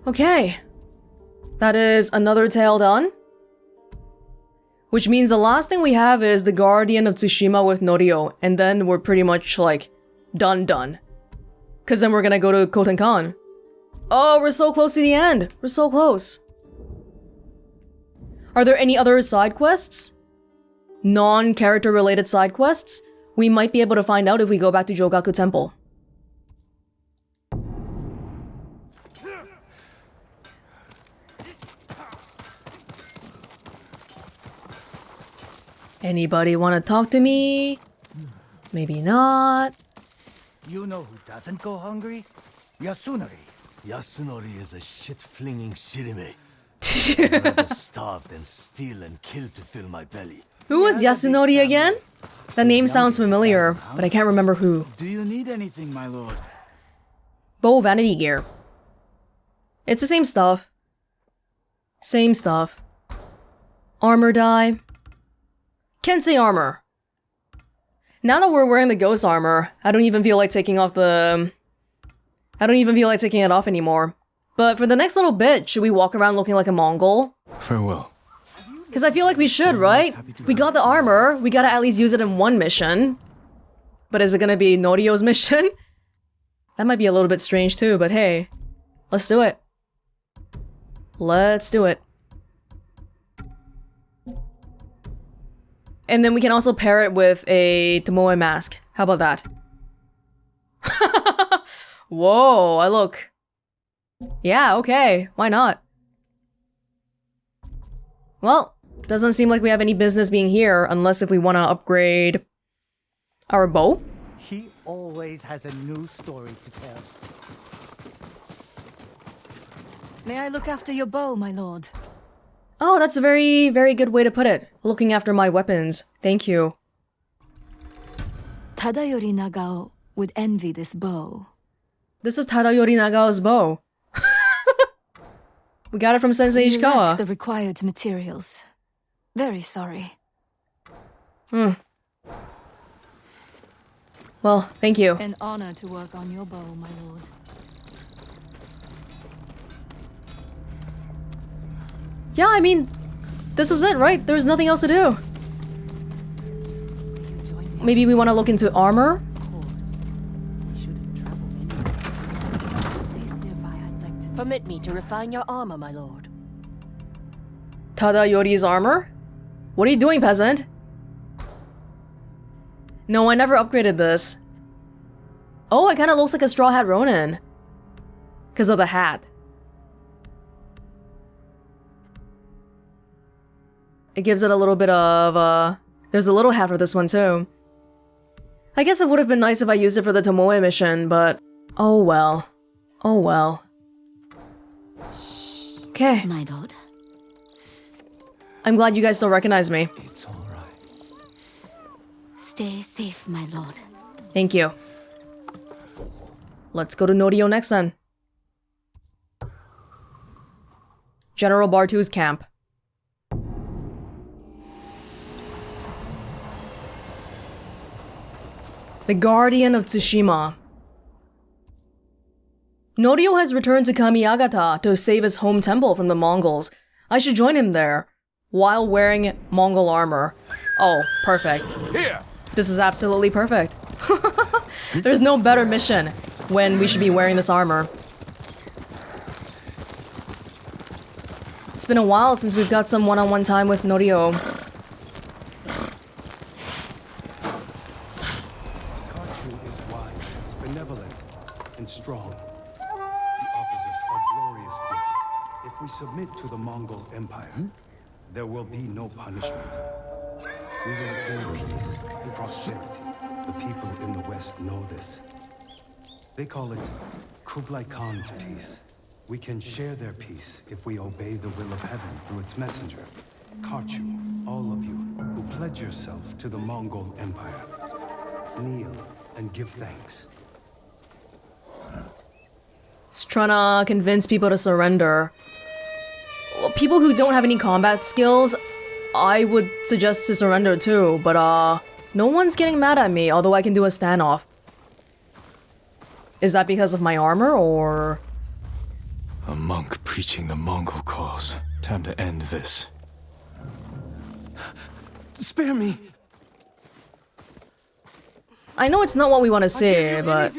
Okay. That is another tale done. Which means the last thing we have is the Guardian of Tsushima with Norio, and then we're pretty much like done. Cause then we're gonna go to Khotun Khan. Oh, we're so close to the end. We're so close. Are there any other side quests? Non-character related side quests? We might be able to find out if we go back to Jogaku Temple. Anybody want to talk to me? Maybe not. You know who doesn't go hungry? Yasunori. Yasunori is a shit-flinging shirime. I'd rather starve than steal and kill to fill my belly. Who was Yasunori again? That name sounds familiar, but I can't remember who. Do you need anything, my lord? Bow vanity gear. It's the same stuff. Same stuff. Armor die. Kensei armor. Now that we're wearing the ghost armor, I don't even feel like taking it off anymore. But for the next little bit, should we walk around looking like a Mongol? Farewell. Because I feel like we should, right? We got the armor, we gotta at least use it in one mission. But is it gonna be Norio's mission? That might be a little bit strange too, but hey. Let's do it. Let's do it. And then we can also pair it with a Tomoe mask. How about that? Whoa, I look... Yeah, okay. Why not? Well, doesn't seem like we have any business being here unless if we want to upgrade our bow. He always has a new story to tell. May I look after your bow, my lord? Oh, that's a very, very good way to put it. Looking after my weapons. Thank you. Tadayori Nagao would envy this bow. This is Tadayori Nagao's bow. We got it from Sensei You lack Ishikawa. the required materials. Very sorry. Well, thank you. An honor to work on your bow, my lord. Yeah, I mean, this is it, right? There's nothing else to do. Maybe we want to look into armor? Permit me to refine your armor, my lord. Tadayori's armor? What are you doing, peasant? No, I never upgraded this. Oh, it kind of looks like a Straw Hat Ronin. Because of the hat. It gives it a little bit of, there's a little hat for this one too. I guess it would have been nice if I used it for the Tomoe mission, but... Oh well. Oh well. Okay. My lord. I'm glad you guys still recognize me. It's all right. Stay safe, my lord. Thank you. Let's go to Norio next then. General Bartu's camp. The Guardian of Tsushima. Norio has returned to Kamiagata to save his home temple from the Mongols. I should join him there, while wearing Mongol armor. Oh, perfect. Here. This is absolutely perfect. There's no better mission when we should be wearing this armor. It's been a while since we've got some one-on-one time with Norio. Khotun is wise, benevolent, and strong. He offers us a glorious gift. If we submit to the Mongol Empire, there will be no punishment. We will attain peace and prosperity. The people in the West know this. They call it Kublai Khan's peace. We can share their peace if we obey the will of heaven through its messenger. Khotun, all of you who pledge yourself to the Mongol Empire, kneel and give thanks. It's trying to convince people to surrender. Well, people who don't have any combat skills, I would suggest to surrender too, but no one's getting mad at me, although I can do a standoff. Is that because of my armor, or...? A monk preaching the Mongol cause. Time to end this. Spare me! I know it's not what we want to say, but...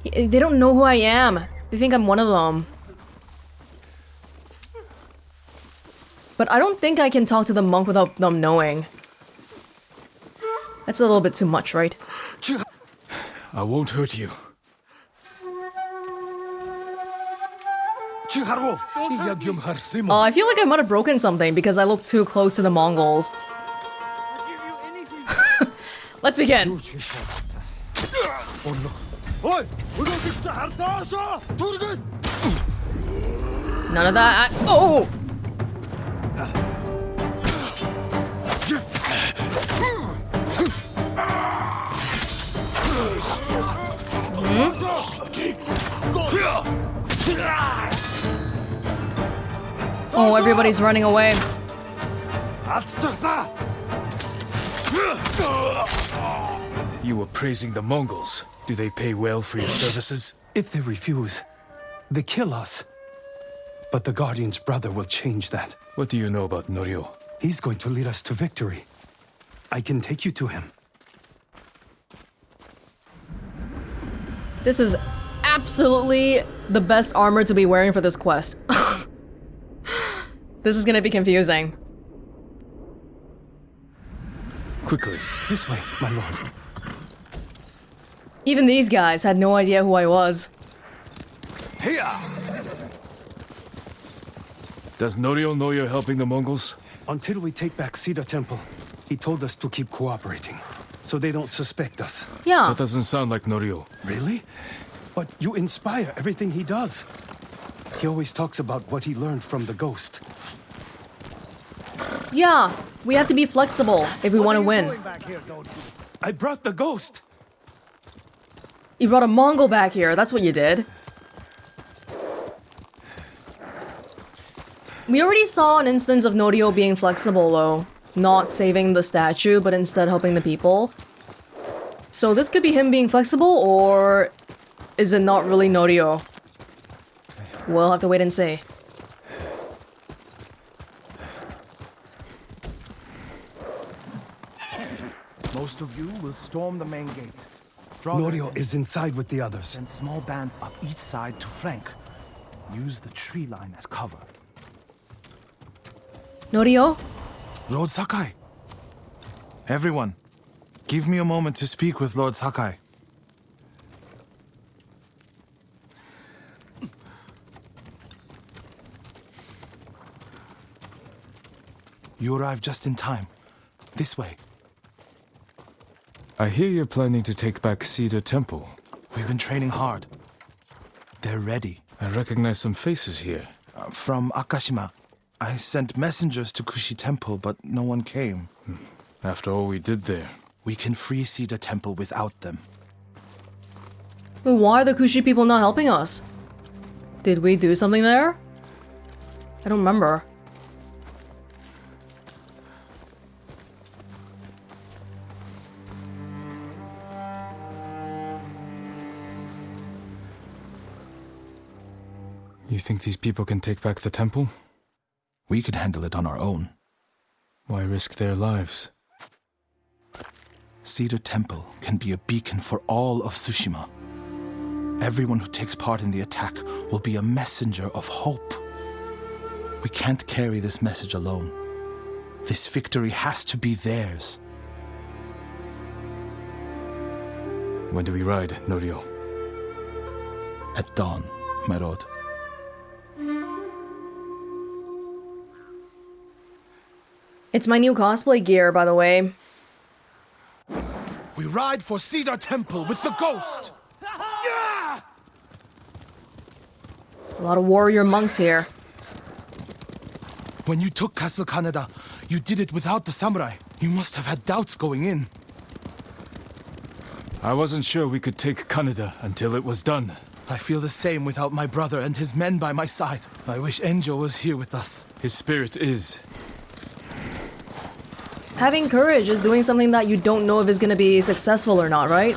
They don't know who I am. They think I'm one of them. But I don't think I can talk to the monk without them knowing. That's a little bit too much, right? I won't hurt you. Oh, I feel like I might have broken something because I look too close to the Mongols. Let's begin. None of that. Oh! Oh, everybody's running away. You were praising the Mongols. Do they pay well for your services? If they refuse, they kill us. But the Guardian's brother will change that. What do you know about Norio? He's going to lead us to victory. I can take you to him. This is absolutely the best armor to be wearing for this quest. This is gonna be confusing. Quickly. This way, my lord. Even these guys had no idea who I was. Does Norio know you're helping the Mongols? Until we take back Cedar Temple, he told us to keep cooperating, so they don't suspect us. Yeah. That doesn't sound like Norio. Really? But you inspire everything he does. He always talks about what he learned from the ghost. Yeah, we have to be flexible if we want to win. I brought the ghost! You brought a Mongol back here, that's what you did. We already saw an instance of Norio being flexible though. Not saving the statue, but instead helping the people. So this could be him being flexible, or is it not really Norio? We'll have to wait and see. Most of you will storm the main gate. Norio is inside with the others. Send small bands up each side to flank. Use the tree line as cover. Norio? Lord Sakai. Everyone, give me a moment to speak with Lord Sakai. You arrived just in time. This way. I hear you're planning to take back Cedar Temple. We've been training hard. They're ready. I recognize some faces here. From Akashima. I sent messengers to Kushi Temple, but no one came. After all we did there. We can free Cedar Temple without them. But why are the Kushi people not helping us? Did we do something there? I don't remember. You think these people can take back the temple? We can handle it on our own. Why risk their lives? Cedar Temple can be a beacon for all of Tsushima. Everyone who takes part in the attack will be a messenger of hope. We can't carry this message alone. This victory has to be theirs. When do we ride, Norio? At dawn, my lord. It's my new cosplay gear, by the way. We ride for Cedar Temple with the ghost! A lot of warrior monks here. When you took Castle Kaneda, you did it without the samurai. You must have had doubts going in. I wasn't sure we could take Kaneda until it was done. I feel the same without my brother and his men by my side. I wish Enjo was here with us. His spirit is. having courage is doing something that you don't know if is gonna be successful or not, right?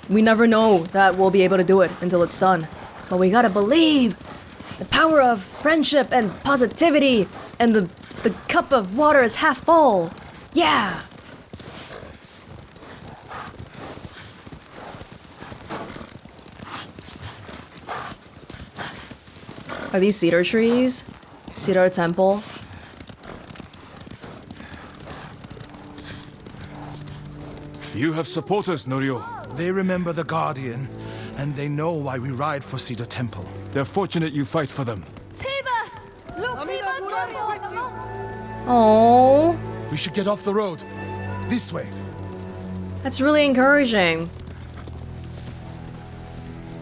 We never know that we'll be able to do it until it's done. But we gotta believe! The power of friendship and positivity! And the cup of water is half full! Yeah! Are these cedar trees? Cedar Temple? You have supporters, Norio. They remember the Guardian, and they know why we ride for Cedar Temple. They're fortunate you fight for them. Oh, We should get off the road. This way. that's really encouraging.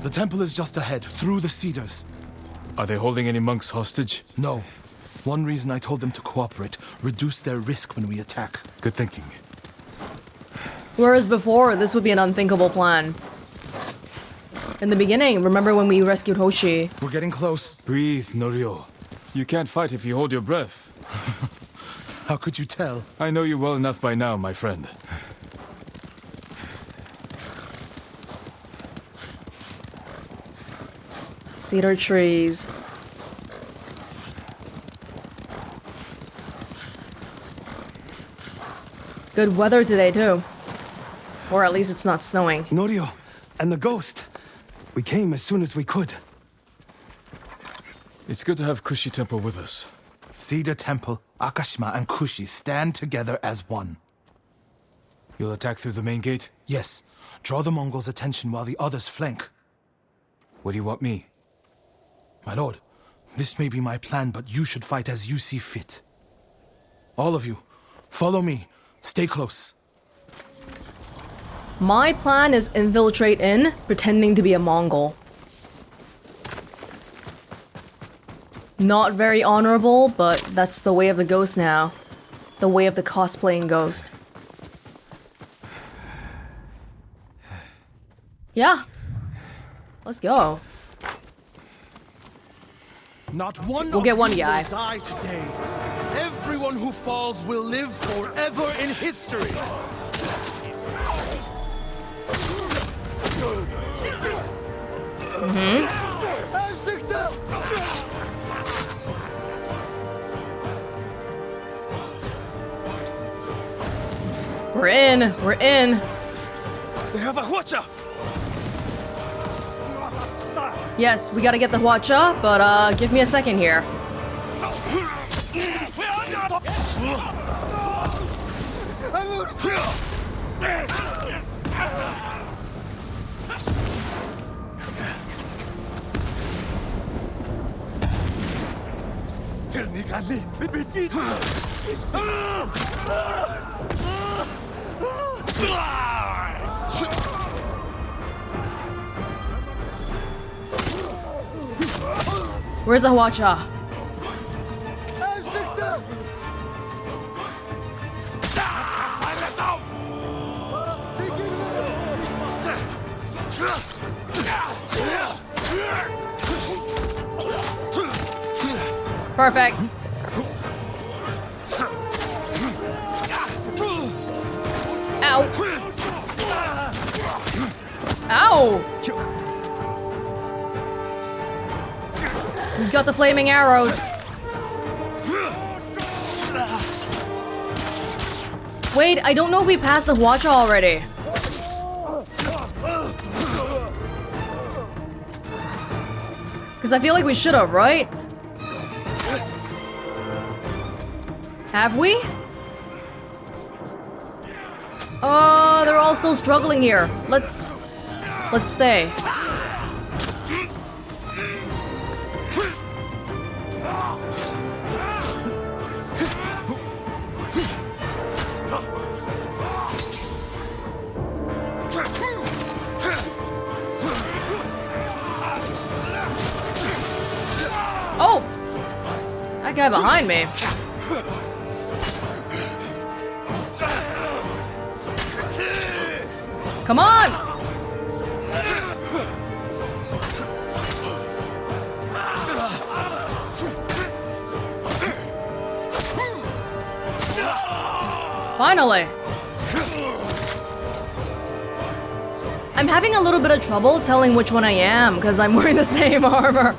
The temple is just ahead, through the cedars. Are they holding any monks hostage? No. One reason I told them to cooperate, reduce their risk when we attack. Good thinking. Whereas before, this would be an unthinkable plan. In the beginning, remember when we rescued Hoshi? We're getting close. Breathe, Norio. You can't fight if you hold your breath. How could you tell? I know you well enough by now, my friend. Cedar trees. Good weather today, too. Or at least it's not snowing. Norio and the ghost. We came as soon as we could. It's good to have Kushi Temple with us. Cedar Temple, Akashima, and Kushi stand together as one. You'll attack through the main gate? Yes. Draw the Mongols' attention while the others flank. What do you want me? My lord, this may be my plan, but you should fight as you see fit. All of you, follow me. Stay close. My plan is infiltrate in, pretending to be a Mongol. Not very honorable, but that's the way of the ghost now. The way of the cosplaying ghost. Yeah. Let's go. Not one We'll get one of you guy. will die today. Everyone who falls will live forever in history. We're in. We're in. They have a Hwacha! Yes, we gotta get the Hwacha, but give me a second here. Where's the Hwacha? Perfect. Ow. Ow. Who's got the flaming arrows? Wait, I don't know if we passed the Hwacha already. Because I feel like we should have, right? Have we? Oh, they're all still struggling here. Let's stay. Oh! That guy behind me. Come on! Finally! I'm having a little bit of trouble telling which one I am because I'm wearing the same armor.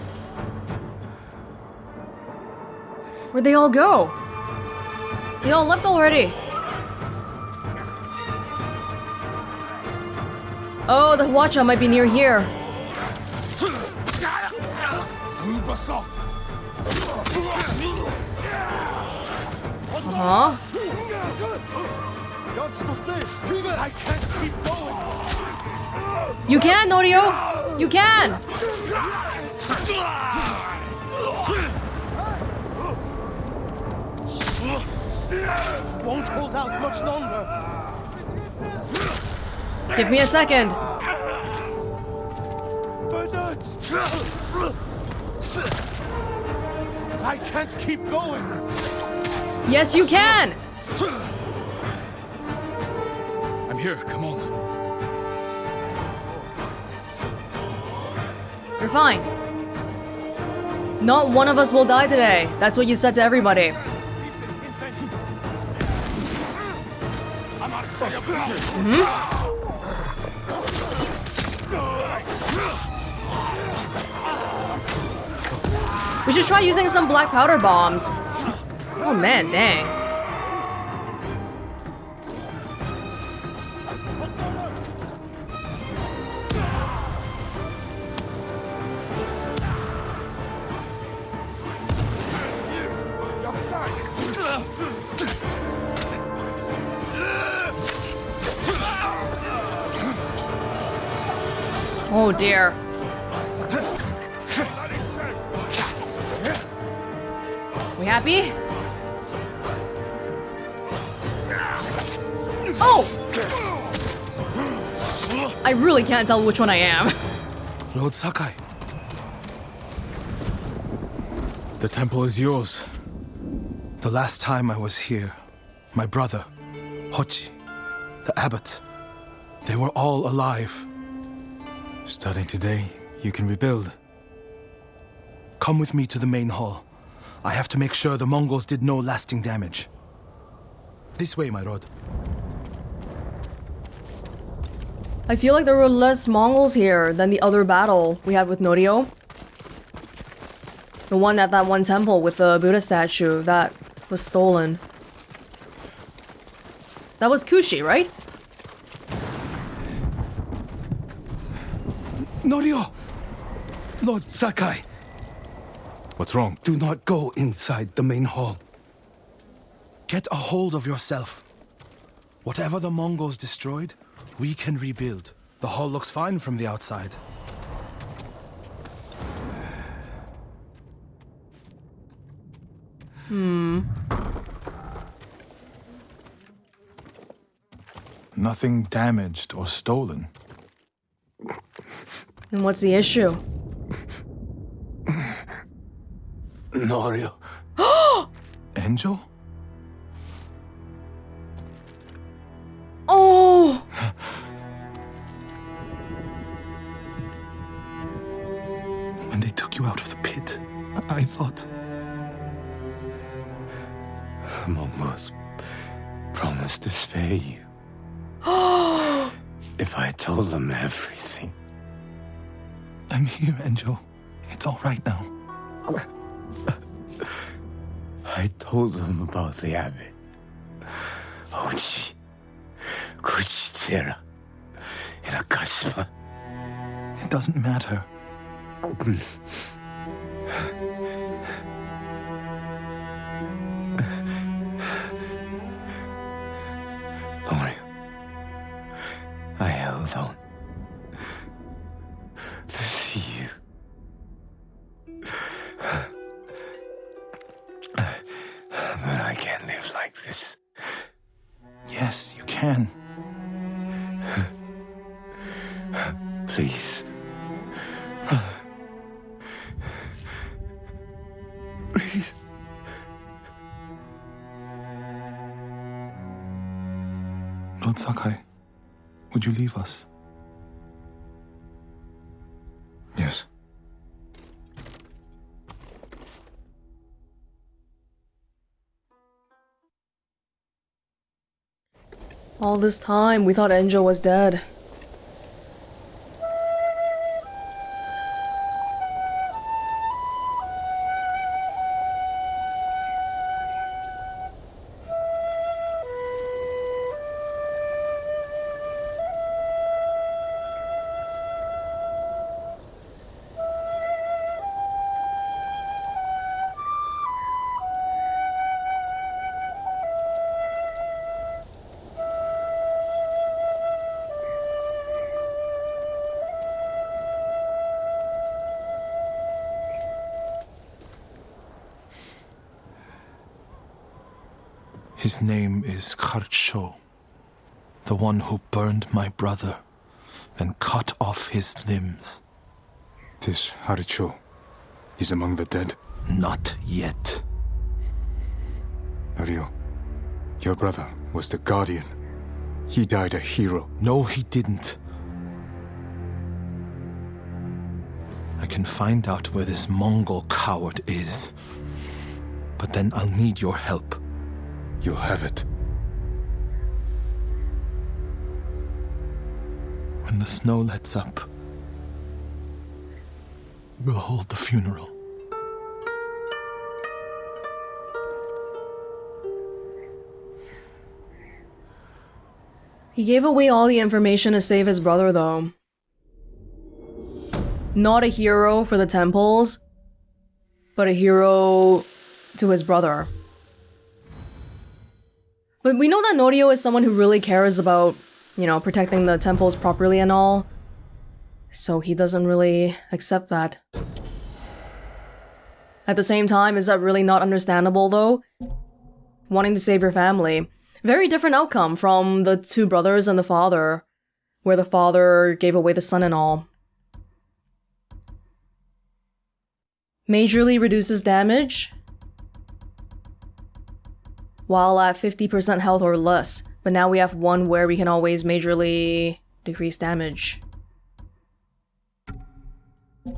Where'd they all go? They all left already. Oh, the Hwacha might be near here. Uh-huh. I can't keep going. You can, Norio! You can! Won't hold out much longer. Give me a second. I can't keep going. Yes, you can! I'm here, come on. You're fine. Not one of us will die today. That's what you said to everybody. We should try using some black powder bombs. Oh man, dang. Oh dear. We happy? Oh! I really can't tell which one I am. Lord Sakai. The temple is yours. The last time I was here, my brother, Hochi, the abbot, they were all alive. Starting today, you can rebuild. Come with me to the main hall. I have to make sure the Mongols did no lasting damage. This way, my lord. I feel like there were less Mongols here than the other battle we had with Norio. The one at that one temple with the Buddha statue that was stolen. That was Kushi, right? Norio! Lord Sakai, What's wrong? do not go inside the main hall. Get a hold of yourself. Whatever the Mongols destroyed, we can rebuild. The hall looks fine from the outside. Nothing damaged or stolen. And what's the issue? Norio. Angel? Oh! When they took you out of the pit, I thought... The Mongols promised to spare you. If I told them everything. I'm here, Angel. It's all right now. I told them about the abbot. Hochi, Kushi, and Akashima. It doesn't matter. Norio, I held on to see you. But I can't live like this. Yes, you can. Please, brother. Breathe. Lord Sakai, would you leave us? Yes. All this time, we thought Enjo was dead. His name is Kharcho, the one who burned my brother, then cut off his limbs. This Haricho is among the dead? Not yet. Norio, your brother was the Guardian. He died a hero. No, he didn't. I can find out where this Mongol coward is. But then I'll need your help. You'll have it. When the snow lets up, we'll hold the funeral. He gave away all the information to save his brother, though. Not a hero for the temples, but a hero to his brother. But we know that Norio is someone who really cares about, you know, protecting the temples properly and all. So he doesn't really accept that. At the same time, is that really not understandable though? Wanting to save your family. Very different outcome from the two brothers and the father, where the father gave away the son and all. Majorly reduces damage while at 50% health or less, but now we have one where we can always majorly decrease damage.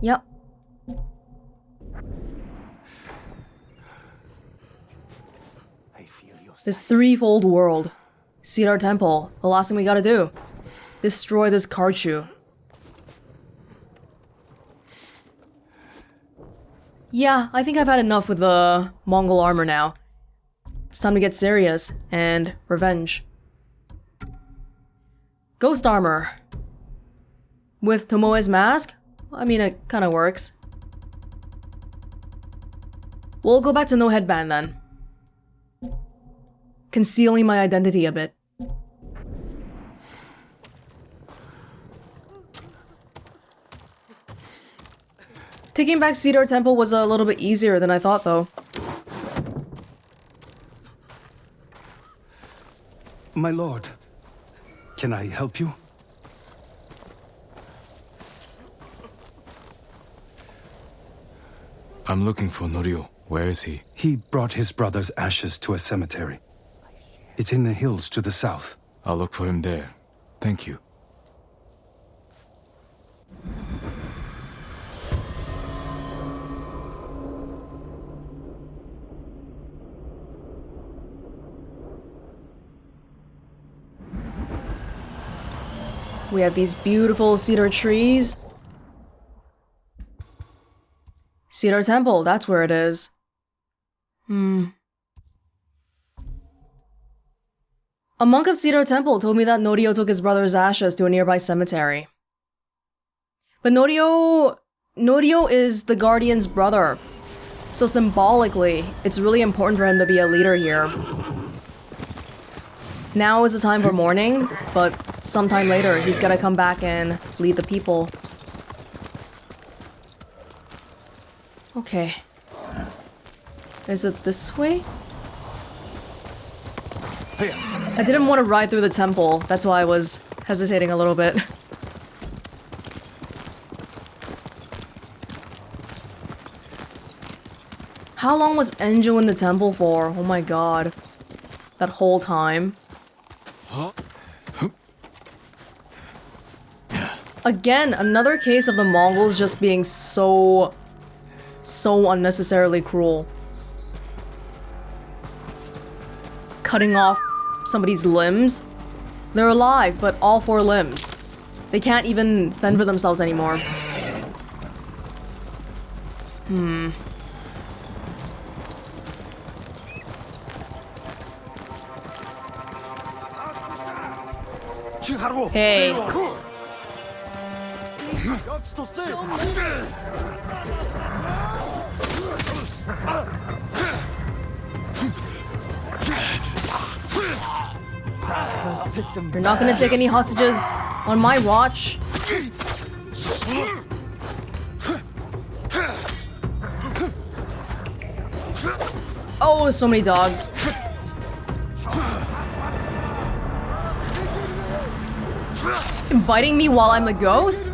Yep. This threefold world. Cedar Temple. The last thing we gotta do. Destroy this Kharchu. Yeah, I think I've had enough with the Mongol armor now. It's time to get serious and revenge. Ghost armor. With Tomoe's mask? I mean, it kinda works. We'll go back to no headband then. Concealing my identity a bit. Taking back Cedar Temple was a little bit easier than I thought though. My lord, can I help you? I'm looking for Norio. Where is he? He brought his brother's ashes to a cemetery. It's in the hills to the south. I'll look for him there. Thank you. We have these beautiful cedar trees. Cedar Temple, that's where it is. A monk of Cedar Temple told me that Norio took his brother's ashes to a nearby cemetery. But Norio is the Guardian's brother. So symbolically, it's really important for him to be a leader here. Now is the time for mourning, but sometime later, he's gotta come back and lead the people. Okay. Is it this way? I didn't want to ride through the temple, that's why I was hesitating a little bit. How long was Enjo in the temple for? Oh my god. That whole time. Again, another case of the Mongols just being so unnecessarily cruel. Cutting off somebody's limbs They're alive, but all 4 limbs. They can't even fend for themselves anymore. Hey. You're not gonna take any hostages on my watch. Oh, so many dogs. Biting me while I'm a ghost?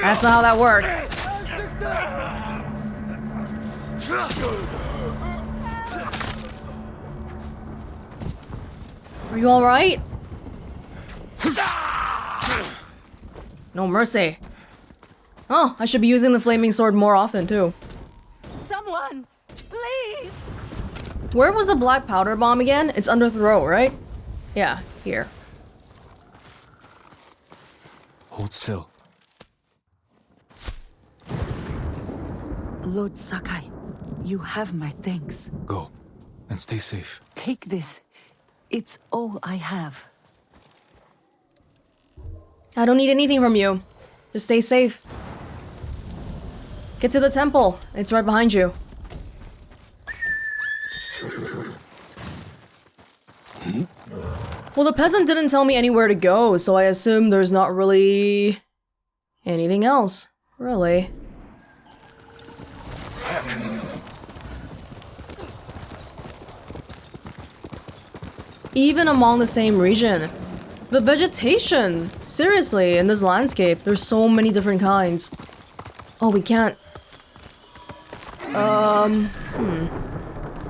That's not how that works. Are you alright? No mercy. Oh, I should be using the flaming sword more often too. Someone, please! Where was the black powder bomb again? It's under throat, right? Yeah, here. Hold still. Lord Sakai, you have my thanks. Go. And stay safe. Take this. It's all I have. I don't need anything from you. Just stay safe. Get to the temple. It's right behind you. Well, the peasant didn't tell me anywhere to go, so I assume there's not really anything else, really. Even among the same region. The vegetation! Seriously, in this landscape, there's so many different kinds. Oh, we can't...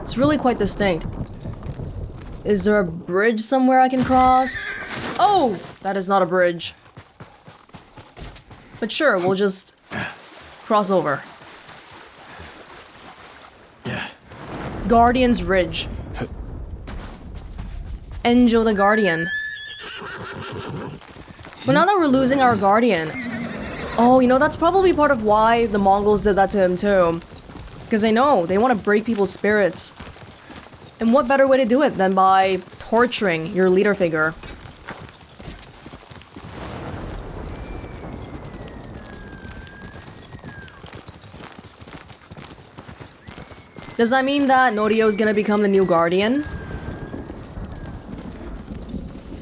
It's really quite distinct. Is there a bridge somewhere I can cross? Oh! That is not a bridge. But sure, we'll just cross over. Guardian's Ridge. Enjo the Guardian. But now that we're losing our Guardian... Oh, you know, that's probably part of why the Mongols did that to him too. Because they know, they want to break people's spirits. And what better way to do it than by torturing your leader figure? Does that mean that Norio is gonna become the new Guardian?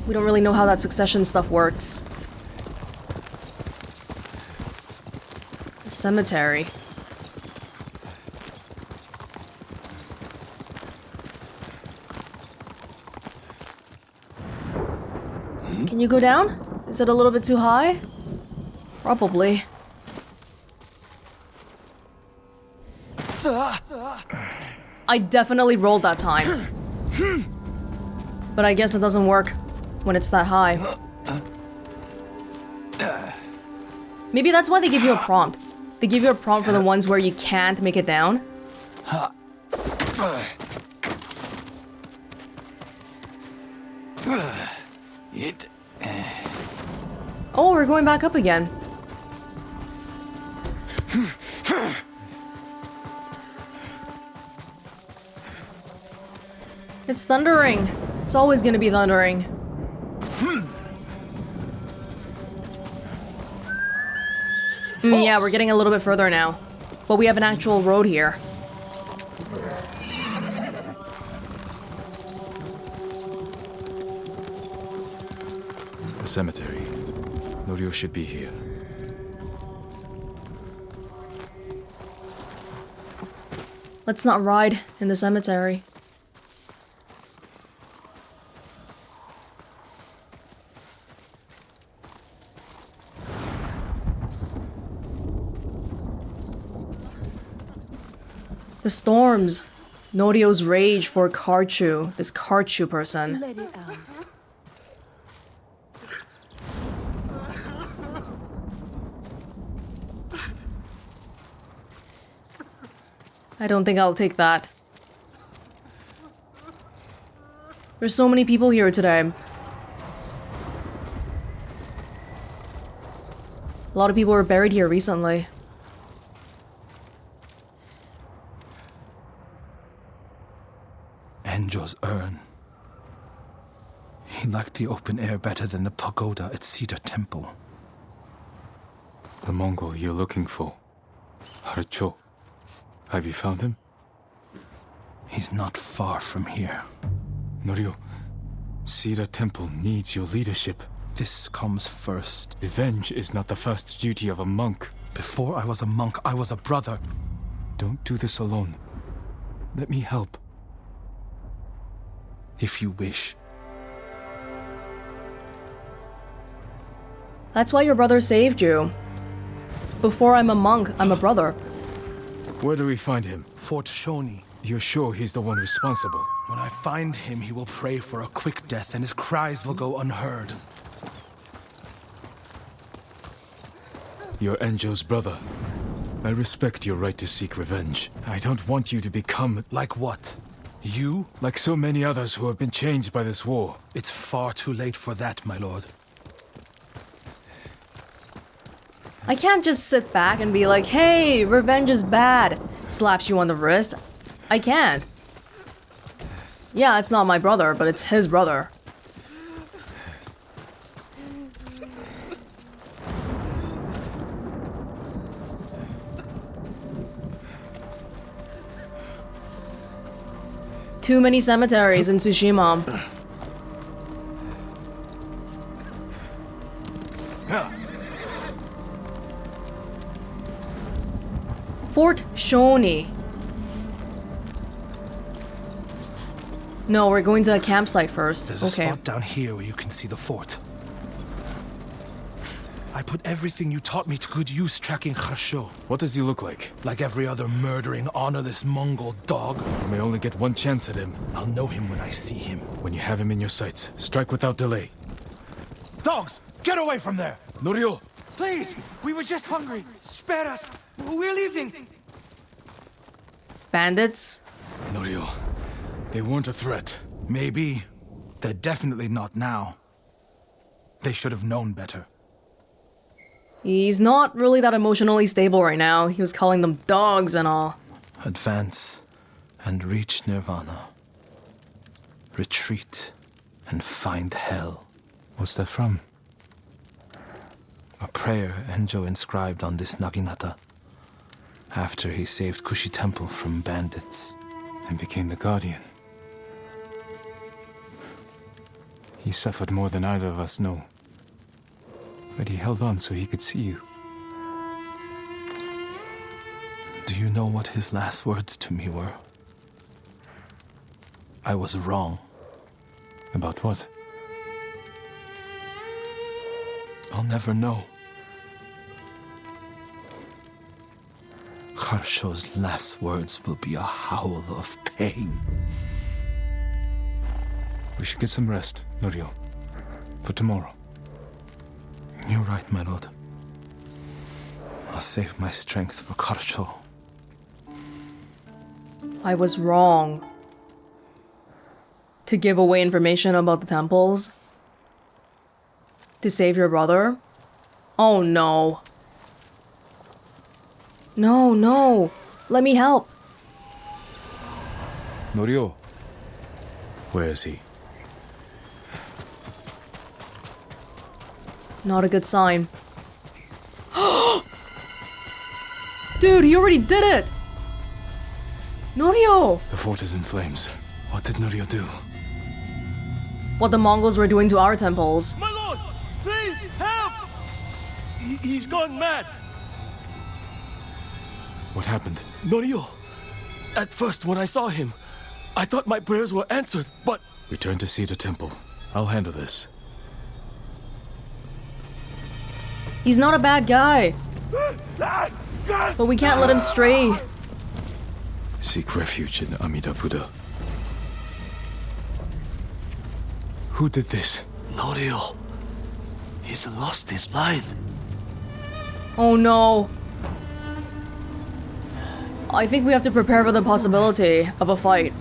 We don't really know how that succession stuff works. The cemetery. Can you go down? Is it a little bit too high? Probably. I definitely rolled that time. But I guess it doesn't work when it's that high. Maybe that's why they give you a prompt. They give you a prompt for the ones where you can't make it down. Oh, we're going back up again. It's thundering. It's always gonna be thundering. Yeah, we're getting a little bit further now. But we have an actual road here. The cemetery. Norio should be here. Let's not ride in the cemetery. The storms. Norio's rage for Karchu, this Karchu person. Let it out. I don't think I'll take that. There's so many people here today. A lot of people were buried here recently. Enjo's urn. He liked the open air better than the pagoda at Cedar Temple. The Mongol you're looking for. Harcho. Have you found him? He's not far from here. Norio, Cedar Temple needs your leadership. This comes first. Revenge is not the first duty of a monk. Before I was a monk, I was a brother. Don't do this alone. Let me help. If you wish. That's why your brother saved you. Before I'm a monk, I'm a brother. Where do we find him? Fort Shoni. You're sure he's the one responsible? When I find him, he will pray for a quick death and his cries will go unheard. You're Enjo's brother. I respect your right to seek revenge. I don't want you to become... Like what? You? Like so many others who have been changed by this war. It's far too late for that, my lord. I can't just sit back and be like, hey, revenge is bad. Slaps you on the wrist. I can't. Yeah, it's not my brother, but it's his brother. Too many cemeteries in Tsushima. Fort Shoni. No, we're going to a campsite first. There's a spot down here where you can see the fort. I put everything you taught me to good use tracking Kharsho. What does he look like? Like every other murdering, honorless Mongol dog. You may only get one chance at him. I'll know him when I see him. When you have him in your sights, strike without delay. Dogs, get away from there! Norio! Please! We were just hungry! Spare us! We're leaving! Bandits? Norio, they weren't a threat. Maybe. They're definitely not now. They should have known better. He's not really that emotionally stable right now. He was calling them dogs and all. Advance and reach Nirvana. Retreat and find hell. What's that from? A prayer Enjo inscribed on this Naginata after he saved Kushi Temple from bandits. And became the Guardian. He suffered more than either of us know. But he held on so he could see you. Do you know what his last words to me were? I was wrong. About what? I'll never know. Kharsho's last words will be a howl of pain. We should get some rest, Norio. For tomorrow. You're right, my lord. I'll save my strength for Kharsho. I was wrong. To give away information about the temples? To save your brother? Oh no. No, no. Let me help. Norio. Where is he? Not a good sign. Dude, he already did it! Norio! The fort is in flames. What did Norio do? What the Mongols were doing to our temples. My lord! Please, help! He's gone mad! What happened? Norio! At first, when I saw him, I thought my prayers were answered, but... Return to Cedar Temple. I'll handle this. He's not a bad guy. But we can't let him stray. Seek refuge in Amida Buddha. Who did this? Norio. He's lost his mind. Oh no. I think we have to prepare for the possibility of a fight.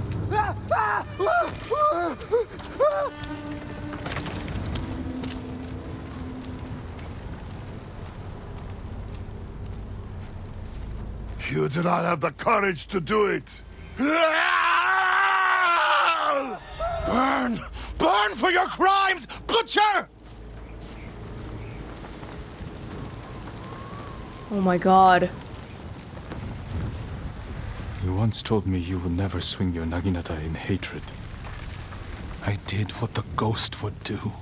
You do not have the courage to do it. Burn! Burn for your crimes, butcher! Oh my god. You once told me you would never swing your naginata in hatred. I did what the ghost would do.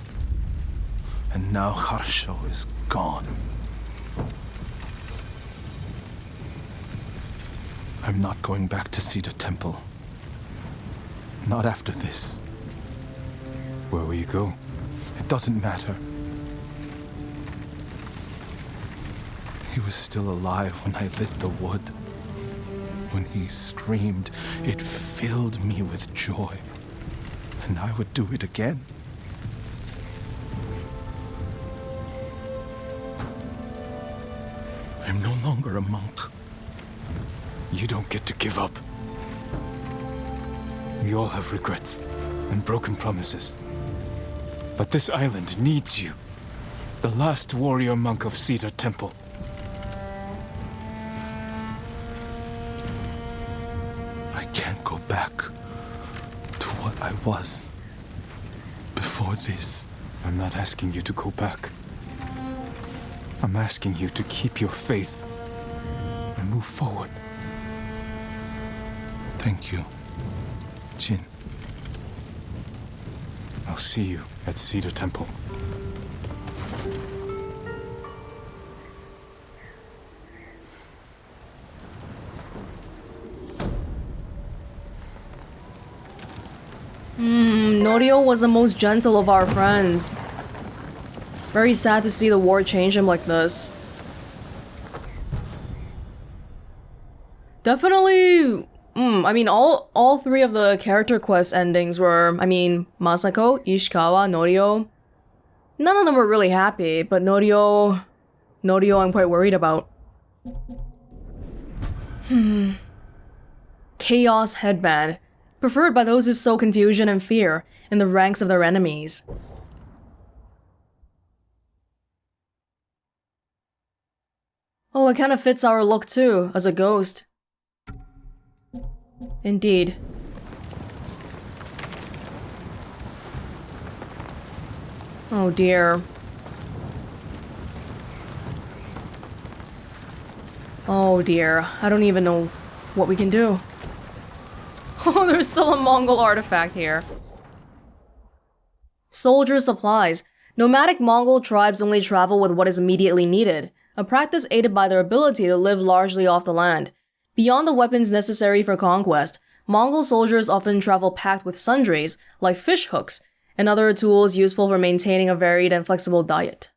And now Harsho is gone. I'm not going back to Cedar Temple. Not after this. Where will you go? It doesn't matter. He was still alive when I lit the wood. When he screamed, it filled me with joy. And I would do it again. I'm no longer a monk. You don't get to give up. We all have regrets and broken promises. But this island needs you. The last warrior monk of Cedar Temple. I can't go back to what I was before this. I'm not asking you to go back. I'm asking you to keep your faith and move forward. Thank you, Jin. I'll see you at Cedar Temple. Norio was the most gentle of our friends. Very sad to see the war change him like this. Definitely, I mean, all three of the character quest endings were, I mean, Masako, Ishikawa, Norio. None of them were really happy, but Norio I'm quite worried about. Chaos Headband. Preferred by those who sow confusion and fear in the ranks of their enemies. Oh, it kind of fits our look too, as a ghost. Indeed. Oh dear. Oh dear, I don't even know what we can do. Oh, there's still a Mongol artifact here. Soldier supplies. Nomadic Mongol tribes only travel with what is immediately needed, a practice aided by their ability to live largely off the land. Beyond the weapons necessary for conquest, Mongol soldiers often travel packed with sundries, like fish hooks, and other tools useful for maintaining a varied and flexible diet.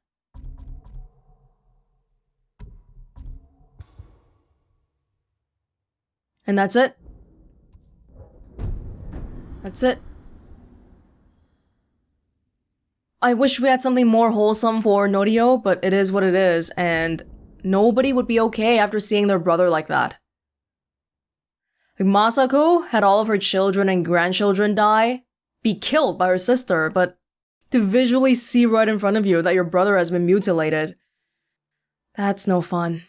And that's it. That's it. I wish we had something more wholesome for Norio, but it is what it is, and nobody would be okay after seeing their brother like that. Like, Masako had all of her children and grandchildren be killed by her sister, but to visually see right in front of you that your brother has been mutilated, that's no fun.